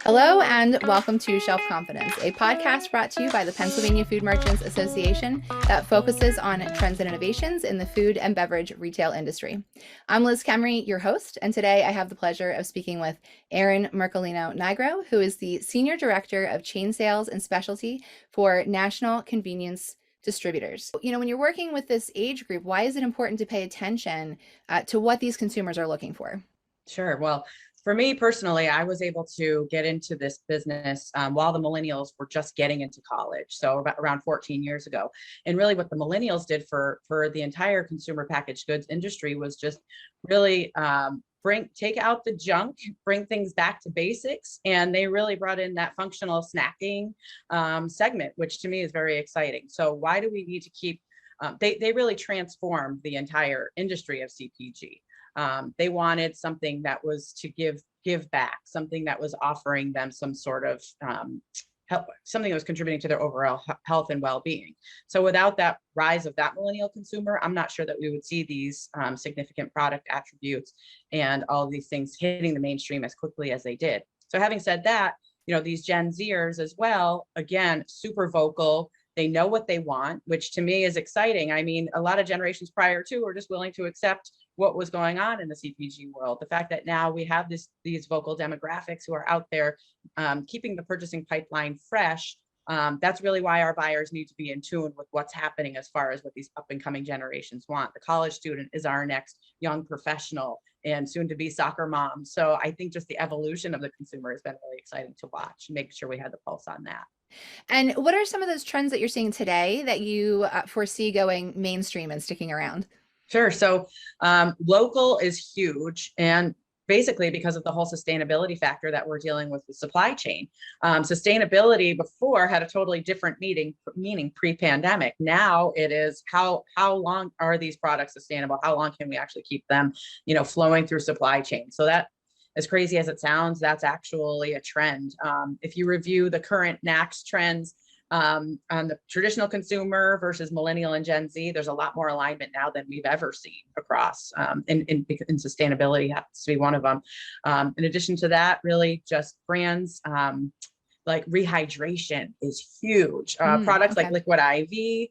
Hello and welcome to Shelf Confidence, a podcast brought to you by the Pennsylvania Food Merchants Association that focuses on trends and innovations in the food and beverage retail industry. I'm Liz Kemry, your host, and today I have the pleasure of speaking with Erin Mercolino-Nigro, who is the Senior Director of Chain Sales and Specialty for National Convenience Distributors. When you're working with this age group, why is it important to pay attention to what these consumers are looking for? Sure. Well, for me personally, I was able to get into this business while the millennials were just getting into college. So around 14 years ago. And really what the millennials did for the entire consumer packaged goods industry was just really take out the junk, bring things back to basics. And they really brought in that functional snacking segment, which to me is very exciting. So why do we need to keep, they really transformed the entire industry of CPG. They wanted something that was to give back, something that was offering them some sort of help, something that was contributing to their overall health and well-being. So without that rise of that millennial consumer, I'm not sure that we would see these significant product attributes and all of these things hitting the mainstream as quickly as they did. So having said that, these Gen Zers as well, again, super vocal. They know what they want, which to me is exciting. I mean, a lot of generations prior to were just willing to accept what was going on in the CPG world. The fact that now we have these vocal demographics who are out there keeping the purchasing pipeline fresh, that's really why our buyers need to be in tune with what's happening as far as what these up and coming generations want. The college student is our next young professional and soon to be soccer mom. So I think just the evolution of the consumer has been really exciting to watch, make sure we had the pulse on that. And what are some of those trends that you're seeing today that you foresee going mainstream and sticking around? Sure. So local is huge, and basically because of the whole sustainability factor that we're dealing with the supply chain. Sustainability before had a totally different meaning pre-pandemic. Now it is how long are these products sustainable? How long can we actually keep them, flowing through supply chain? So that, as crazy as it sounds, that's actually a trend. If you review the current NACS trends on the traditional consumer versus millennial and Gen Z, there's a lot more alignment now than we've ever seen across, and sustainability happens to be one of them. In addition to that, really just brands like rehydration is huge. Products like Liquid IV,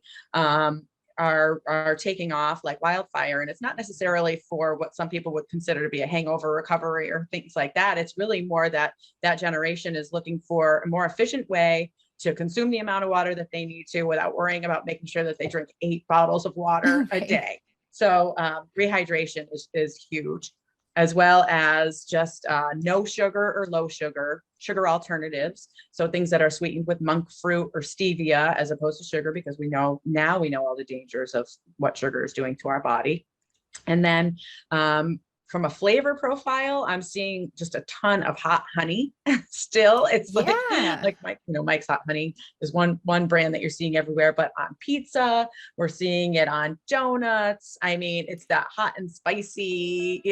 are taking off like wildfire. And it's not necessarily for what some people would consider to be a hangover recovery or things like that. It's really more that generation is looking for a more efficient way to consume the amount of water that they need to without worrying about making sure that they drink 8 bottles of water a day. So rehydration is huge, as well as just no sugar or low sugar alternatives. So things that are sweetened with monk fruit or stevia as opposed to sugar, because we know all the dangers of what sugar is doing to our body. And then from a flavor profile, I'm seeing just a ton of hot honey. Still, it's like Mike's Hot Honey is one brand that you're seeing everywhere, but on pizza, we're seeing it on donuts. I mean, it's that hot and spicy,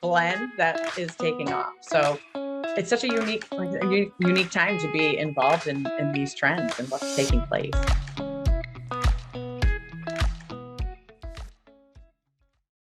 blend that is taking off. So it's such a unique time to be involved in these trends and what's taking place.